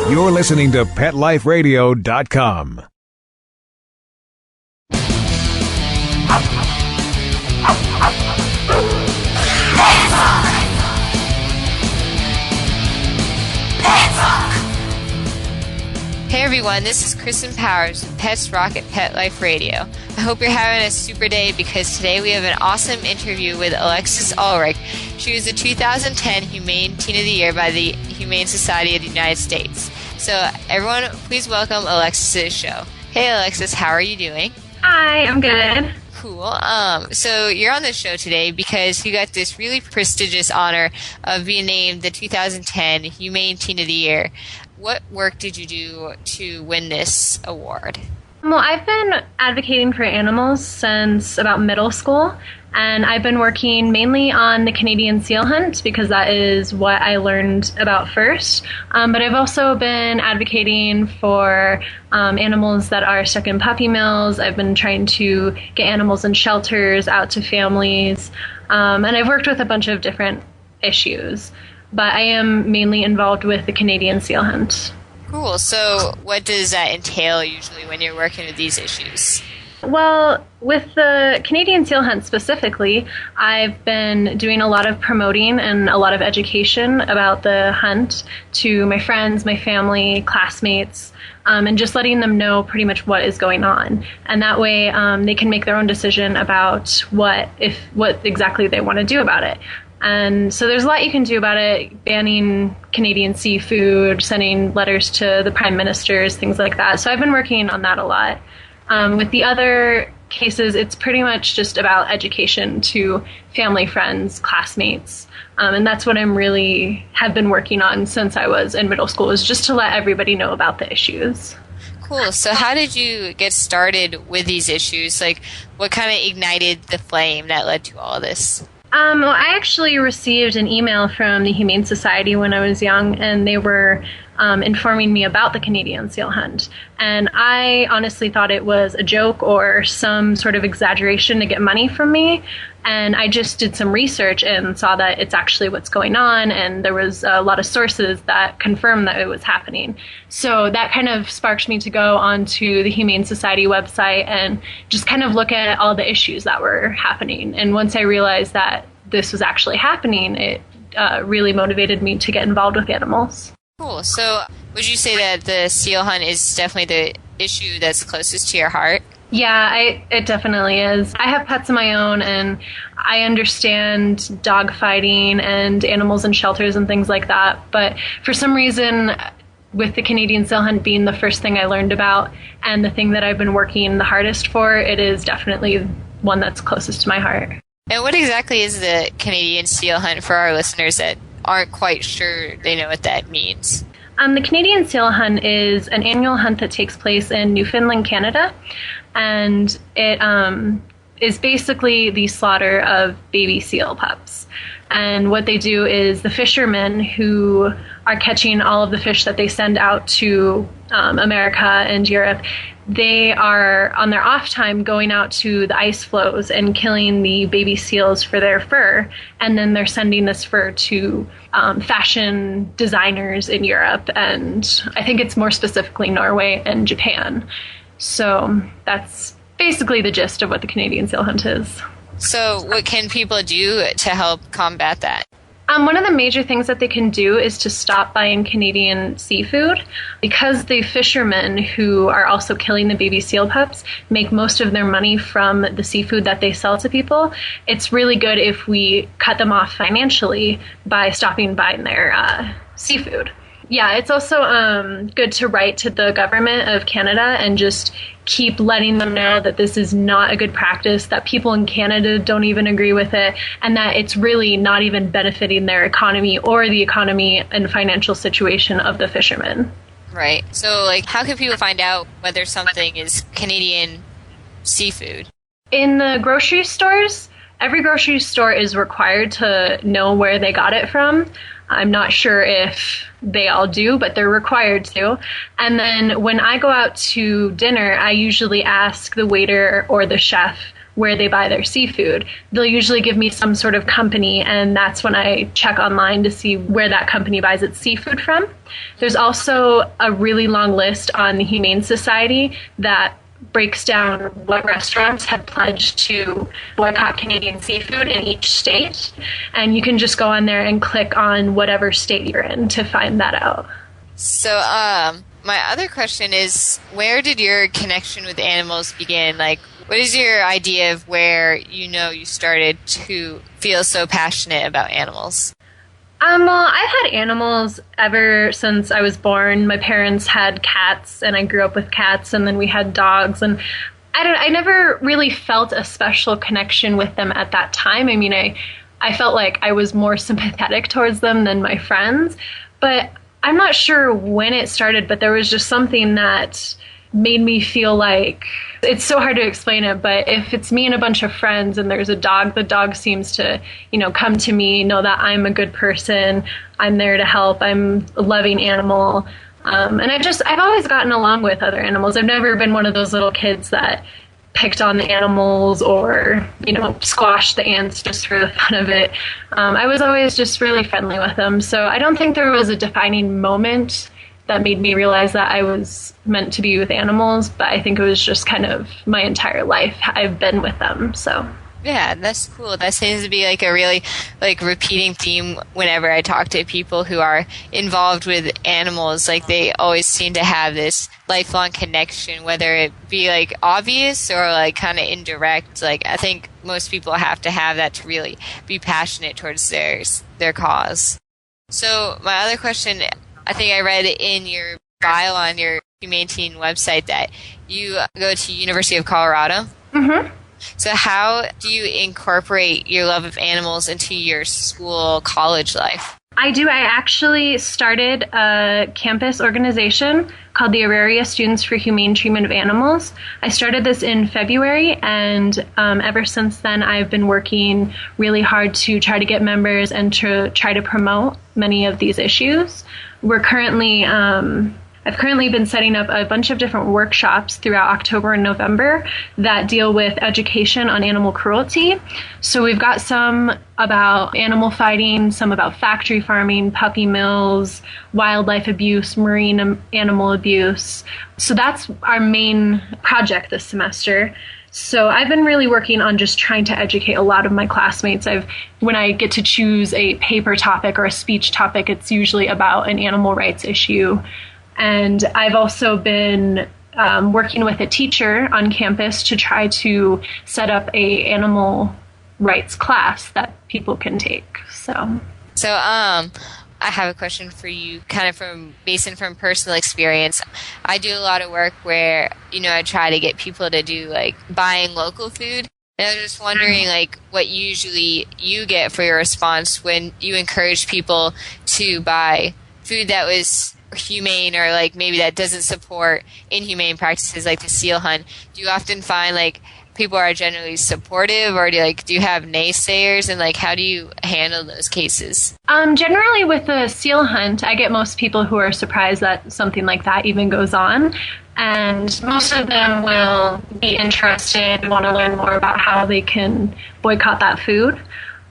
You're listening to PetLifeRadio.com. Hey everyone, this is Kristen Powers with Petz Rock at Pet Life Radio. I hope you're having a super day because today we have an awesome interview with Alexis Ulrich. She was the 2010 Humane Teen of the Year by the Humane Society of the United States. So everyone, please welcome Alexis to the show. Hey Alexis, how are you doing? Hi, I'm good. Cool. So you're on the show today because you got this really prestigious honor of being named the 2010 Humane Teen of the Year. What work did you do to win this award? Well, I've been advocating for animals since about middle school, and I've been working mainly on the Canadian seal hunt because that is what I learned about first. But I've also been advocating for animals that are stuck in puppy mills. I've been trying to get animals in shelters out to families, and I've worked with a bunch of different issues. But I am mainly involved with the Canadian seal hunt. Cool. So what does that entail usually when you're working with these issues? Well, with the Canadian seal hunt specifically, I've been doing a lot of promoting and a lot of education about the hunt to my friends, my family, classmates, and just letting them know pretty much what is going on. And that way they can make their own decision about what exactly they want to do about it. And so there's a lot you can do about it, banning Canadian seafood, sending letters to the prime ministers, things like that. So I've been working on that a lot. With the other cases, it's pretty much just about education to family, friends, classmates. And that's what I'm really have been working on since I was in middle school, is just to let everybody know about the issues. Cool. So how did you get started with these issues? Like, what kind of ignited the flame that led to all this? Well, I actually received an email from the Humane Society when I was young, and they were informing me about the Canadian seal hunt. And I honestly thought it was a joke or some sort of exaggeration to get money from me. And I just did some research and saw that it's actually what's going on, and there was a lot of sources that confirmed that it was happening. So that kind of sparked me to go onto the Humane Society website and just kind of look at all the issues that were happening. And once I realized that this was actually happening, it really motivated me to get involved with animals. Cool. So would you say that the seal hunt is definitely the issue that's closest to your heart? Yeah, it definitely is. I have pets of my own, and I understand dog fighting and animals in shelters and things like that. But for some reason, with the Canadian seal hunt being the first thing I learned about and the thing that I've been working the hardest for, it is definitely one that's closest to my heart. And what exactly is the Canadian seal hunt for our listeners that aren't quite sure they know what that means? The Canadian seal hunt is an annual hunt that takes place in Newfoundland, Canada. And it is basically the slaughter of baby seal pups. And what they do is the fishermen who are catching all of the fish that they send out to America and Europe, they are on their off time going out to the ice floes and killing the baby seals for their fur. And then they're sending this fur to fashion designers in Europe. And I think it's more specifically Norway and Japan. So that's basically the gist of what the Canadian seal hunt is. So what can people do to help combat that? One of the major things that they can do is to stop buying Canadian seafood, because the fishermen who are also killing the baby seal pups make most of their money from the seafood that they sell to people. It's really good if we cut them off financially by stopping buying their seafood. Yeah, it's also good to write to the government of Canada and just keep letting them know that this is not a good practice, that people in Canada don't even agree with it, and that it's really not even benefiting their economy or the economy and financial situation of the fishermen. Right. So, like, how can people find out whether something is Canadian seafood? In the grocery stores, every grocery store is required to know where they got it from. I'm not sure if they all do, but they're required to. And then when I go out to dinner, I usually ask the waiter or the chef where they buy their seafood. They'll usually give me some sort of company, and that's when I check online to see where that company buys its seafood from. There's also a really long list on the Humane Society that breaks down what restaurants have pledged to boycott Canadian seafood in each state. And you can just go on there and click on whatever state you're in to find that out. So, my other question is, where did your connection with animals begin? Like, what is your idea of where you started to feel so passionate about animals? Well, I've had animals ever since I was born. My parents had cats, and I grew up with cats, and then we had dogs, and I never really felt a special connection with them at that time. I mean, I felt like I was more sympathetic towards them than my friends, but I'm not sure when it started, but there was just something that made me feel like, it's so hard to explain it, but if it's me and a bunch of friends and there's a dog, the dog seems to, come to me, know that I'm a good person, I'm there to help, I'm a loving animal. And I've always gotten along with other animals. I've never been one of those little kids that picked on the animals or, squashed the ants just for the fun of it. I was always just really friendly with them. So I don't think there was a defining moment that made me realize that I was meant to be with animals, but I think it was just kind of my entire life I've been with them. So yeah, that's cool. That seems to be like a really repeating theme whenever I talk to people who are involved with animals. Like, they always seem to have this lifelong connection, whether it be obvious or kind of indirect. I think most people have to have that to really be passionate towards their cause. So my other question, I think I read in your bio on your Humane Teen website that you go to University of Colorado. Mm-hmm. So how do you incorporate your love of animals into your college life? I do. I actually started a campus organization called the Auraria Students for Humane Treatment of Animals. I started this in February, and ever since then I've been working really hard to try to get members and to try to promote many of these issues. I've currently been setting up a bunch of different workshops throughout October and November that deal with education on animal cruelty. So we've got some about animal fighting, some about factory farming, puppy mills, wildlife abuse, marine animal abuse. So that's our main project this semester. So I've been really working on just trying to educate a lot of my classmates. When I get to choose a paper topic or a speech topic, it's usually about an animal rights issue. And I've also been working with a teacher on campus to try to set up a animal rights class that people can take. So I have a question for you, kind of based from personal experience. I do a lot of work where, I try to get people to do buying local food. And I was just wondering what usually you get for your response when you encourage people to buy food that was humane or maybe that doesn't support inhumane practices like the seal hunt. Do you often find people are generally supportive, or do you have naysayers, and how do you handle those cases? Generally with the seal hunt, I get most people who are surprised that something like that even goes on. And most of them will be interested, want to learn more about how they can boycott that food.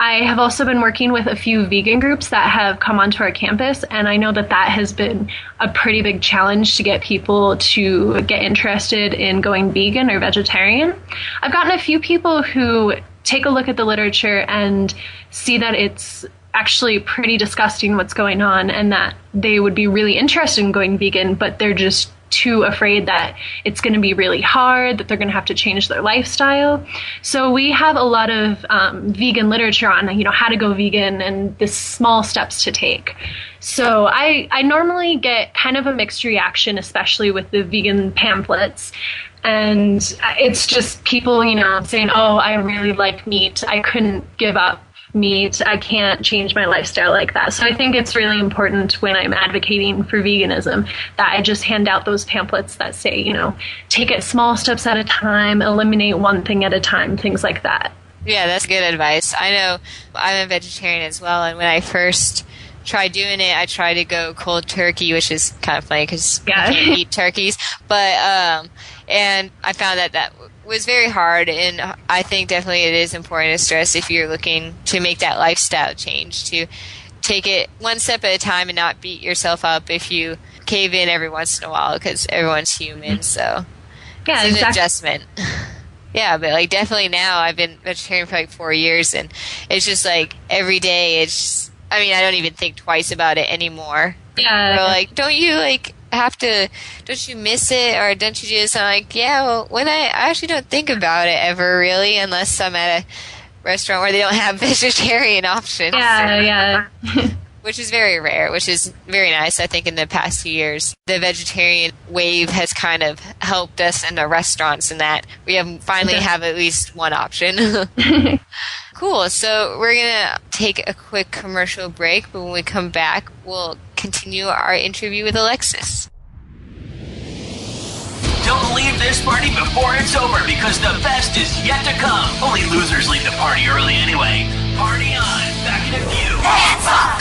I have also been working with a few vegan groups that have come onto our campus, and I know that has been a pretty big challenge to get people to get interested in going vegan or vegetarian. I've gotten a few people who take a look at the literature and see that it's actually pretty disgusting what's going on, and that they would be really interested in going vegan, but they're just too afraid that it's going to be really hard, that they're going to have to change their lifestyle. So we have a lot of vegan literature on, how to go vegan and the small steps to take. So I normally get kind of a mixed reaction, especially with the vegan pamphlets. And it's just people, saying, oh, I really like meat. I couldn't give up meat. I can't change my lifestyle like that. So I think it's really important when I'm advocating for veganism that I just hand out those pamphlets that say, take it small steps at a time, eliminate one thing at a time, things like that. Yeah, that's good advice. I know I'm a vegetarian as well, and when I first tried doing it, I tried to go cold turkey, which is kind of funny because I can't eat turkeys. But and I found that was very hard, and I think definitely it is important to stress if you're looking to make that lifestyle change, to take it one step at a time and not beat yourself up if you cave in every once in a while, because everyone's human, so Yeah, it's an exactly. adjustment. Yeah, but like definitely now I've been vegetarian for like 4 years, and it's just like every day it's just, I mean, I don't even think twice about it anymore. Yeah. Or like, don't you miss it, or don't you do this? I'm like, yeah, well, when I actually don't think about it ever really, unless I'm at a restaurant where they don't have vegetarian options. Yeah. Which is very rare, which is very nice. I think in the past few years, the vegetarian wave has kind of helped us in the restaurants, and that we finally have at least one option. Cool. So we're going to take a quick commercial break, but when we come back, we'll continue our interview with Alexis. Don't leave this party before it's over, because the best is yet to come. Only losers leave the party early anyway. Party on. Back in a few. Hands up!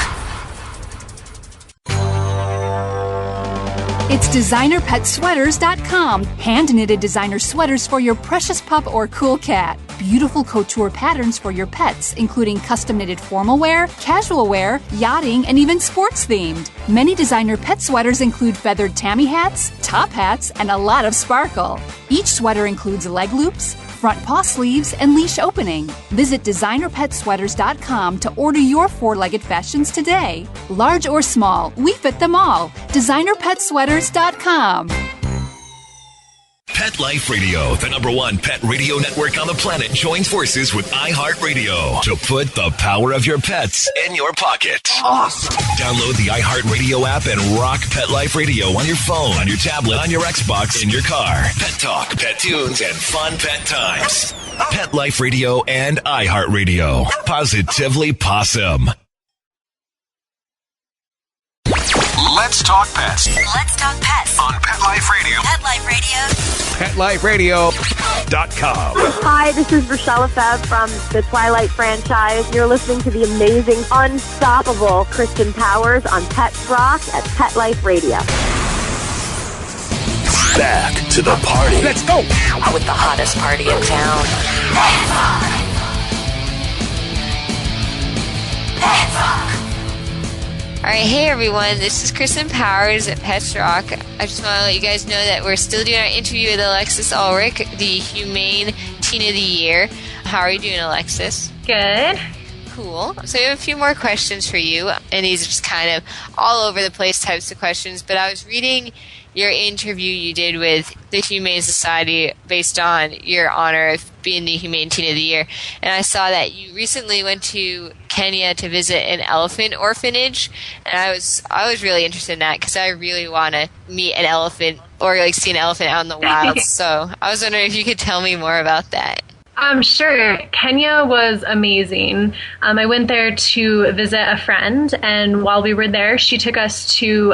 It's designerpetsweaters.com. Hand-knitted designer sweaters for your precious pup or cool cat. Beautiful couture patterns for your pets, including custom-knitted formal wear, casual wear, yachting, and even sports-themed. Many designer pet sweaters include feathered tammy hats, top hats, and a lot of sparkle. Each sweater includes leg loops, front paw sleeves, and leash opening. Visit designerpetsweaters.com to order your four-legged fashions today. Large or small, we fit them all. designerpetsweaters.com. Pet Life Radio, the #1 pet radio network on the planet, joins forces with iHeartRadio to put the power of your pets in your pocket. Awesome! Download the iHeartRadio app and rock Pet Life Radio on your phone, on your tablet, on your Xbox, in your car. Pet talk, pet tunes, and fun pet times. Pet Life Radio and iHeartRadio. Positively Possum. Let's talk pets Let's talk pets on Pet Life Radio. Pet Life Radio. PetLifeRadio.com. Hi, this is Rochelle Lefebvre from the Twilight franchise. You're listening to the amazing, unstoppable Kristen Powers on Pets Rock at Pet Life Radio. Back to the party. Let's go. With the hottest party in town. Alright, hey everyone, this is Kristen Powers at Pets Rock. I just want to let you guys know that we're still doing our interview with Alexis Ulrich, the Humane Teen of the Year. How are you doing, Alexis? Good. Cool. So we have a few more questions for you, and these are just kind of all over the place types of questions, but I was reading your interview you did with the Humane Society based on your honor of being the Humane Teen of the Year, and I saw that you recently went to Kenya to visit an elephant orphanage, and I was really interested in that because I really want to meet an elephant or like see an elephant out in the wild. So I was wondering if you could tell me more about that. Sure. Kenya was amazing. I went there to visit a friend, and while we were there, she took us to,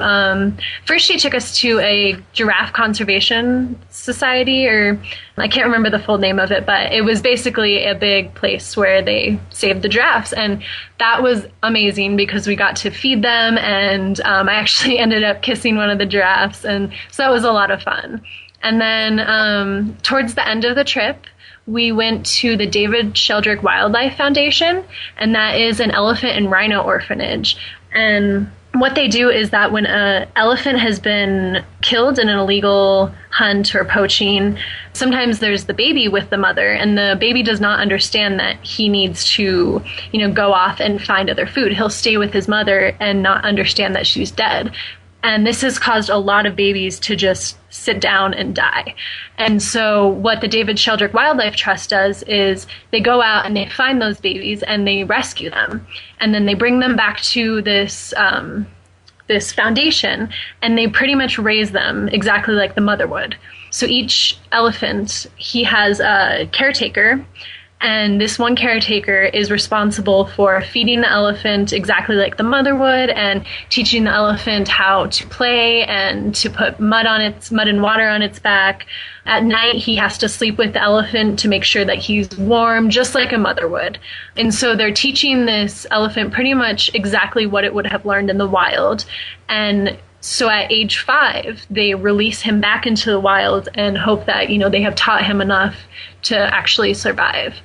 first she took us to a giraffe conservation society, or I can't remember the full name of it, but it was basically a big place where they saved the giraffes, and that was amazing because we got to feed them, and I actually ended up kissing one of the giraffes, and so that was a lot of fun. And then towards the end of the trip, we went to the David Sheldrick Wildlife Foundation, and that is an elephant and rhino orphanage. And what they do is that when an elephant has been killed in an illegal hunt or poaching, sometimes there's the baby with the mother, and the baby does not understand that he needs to, go off and find other food. He'll stay with his mother and not understand that she's dead. And this has caused a lot of babies to just sit down and die. And so what the David Sheldrick Wildlife Trust does is they go out and they find those babies and they rescue them. And then they bring them back to this foundation, and they pretty much raise them exactly like the mother would. So each elephant, he has a caretaker, and this one caretaker is responsible for feeding the elephant exactly like the mother would, and teaching the elephant how to play and to put mud and water on its back. At night, he has to sleep with the elephant to make sure that he's warm, just like a mother would. And so they're teaching this elephant pretty much exactly what it would have learned in the wild. And So at age 5, they release him back into the wild and hope that, they have taught him enough to actually survive.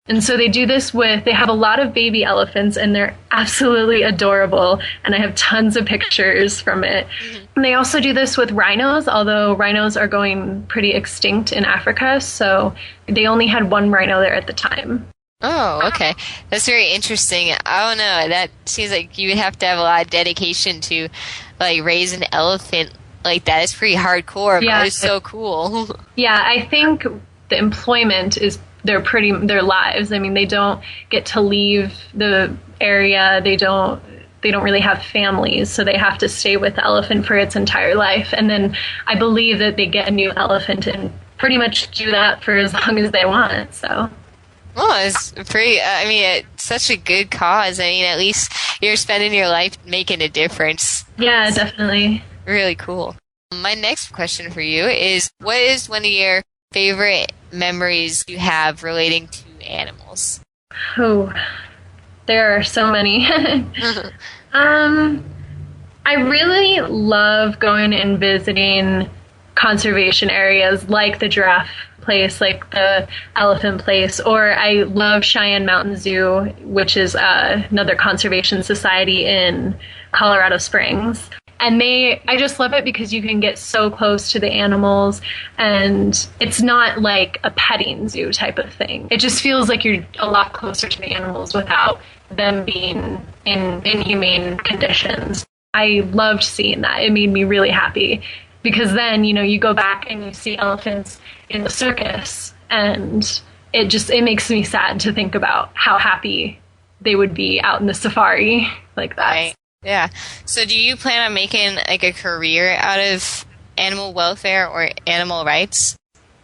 And so they do this they have a lot of baby elephants, and they're absolutely adorable. And I have tons of pictures from it. Mm-hmm. And they also do this with rhinos, although rhinos are going pretty extinct in Africa. So they only had one rhino there at the time. Oh, okay. That's very interesting. I don't know. That seems like you would have to have a lot of dedication to, raise an elephant like that. It's pretty hardcore, but it's so cool. Yeah, I think the employment is their lives. I mean, they don't get to leave the area. They don't really have families, so they have to stay with the elephant for its entire life. And then I believe that they get a new elephant and pretty much do that for as long as they want. So. Well, it's it's such a good cause. I mean, at least you're spending your life making a difference. Yeah, definitely. Really cool. My next question for you is, what is one of your favorite memories you have relating to animals? Oh, there are so many. I really love going and visiting conservation areas like the giraffe place, like the elephant place, or I love Cheyenne Mountain Zoo, which is another conservation society in Colorado Springs. And I just love it because you can get so close to the animals, and it's not like a petting zoo type of thing. It just feels like you're a lot closer to the animals without them being in inhumane conditions. I loved seeing that. It made me really happy because then, you go back and you see elephants in the circus, and it makes me sad to think about how happy they would be out in the safari like that. Right. Yeah. So do you plan on making a career out of animal welfare or animal rights?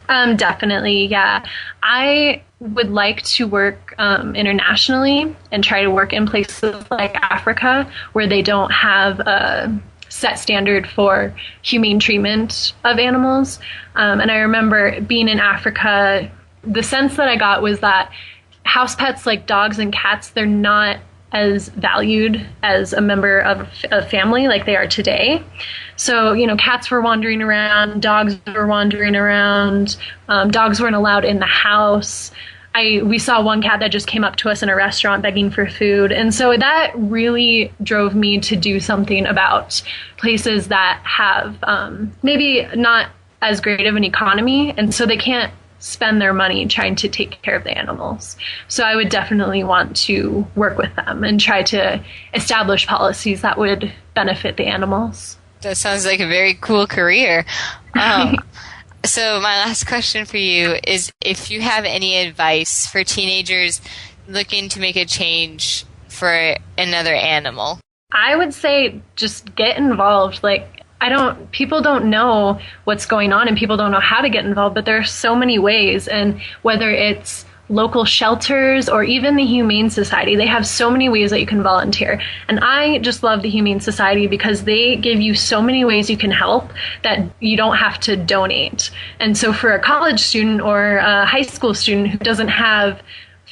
Definitely, yeah. I would like to work internationally and try to work in places like Africa where they don't have a set standard for humane treatment of animals. And I remember being in Africa, the sense that I got was that house pets like dogs and cats, they're not as valued as a member of a family like they are today. So, cats were wandering around, dogs were wandering around, dogs weren't allowed in the house. We saw one cat that just came up to us in a restaurant begging for food. And so that really drove me to do something about places that have maybe not as great of an economy, and so they can't spend their money trying to take care of the animals. So I would definitely want to work with them and try to establish policies that would benefit the animals. That sounds like a very cool career. So my last question for you is if you have any advice for teenagers looking to make a change for another animal. I would say just get involved. People don't know what's going on and people don't know how to get involved, but there are so many ways. And whether it's local shelters or even the Humane Society, they have so many ways that you can volunteer. And I just love the Humane Society because they give you so many ways you can help that you don't have to donate. And so for a college student or a high school student who doesn't have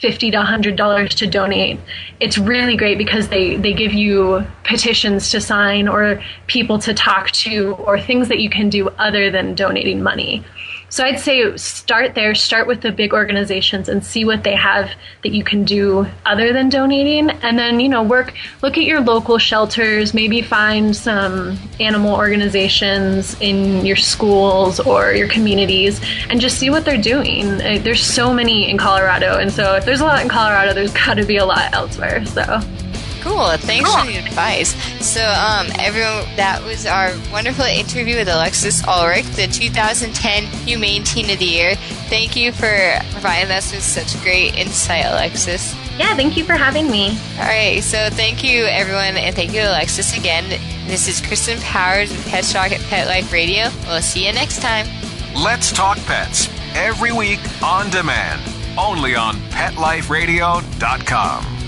$50 to $100 to donate, it's really great because they give you petitions to sign or people to talk to or things that you can do other than donating money. So I'd say start there, start with the big organizations and see what they have that you can do other than donating. And then, look at your local shelters, maybe find some animal organizations in your schools or your communities and just see what they're doing. There's so many in Colorado. And so if there's a lot in Colorado, there's got to be a lot elsewhere. So. Cool. Thanks for the advice. So, everyone, that was our wonderful interview with Alexis Ulrich, the 2010 Humane Teen of the Year. Thank you for providing us with such great insight, Alexis. Yeah, thank you for having me. All right. So, thank you, everyone, and thank you, Alexis, again. This is Kristen Powers with Petz Rock at Pet Life Radio. We'll see you next time. Let's Talk Pets, every week on demand, only on PetLifeRadio.com.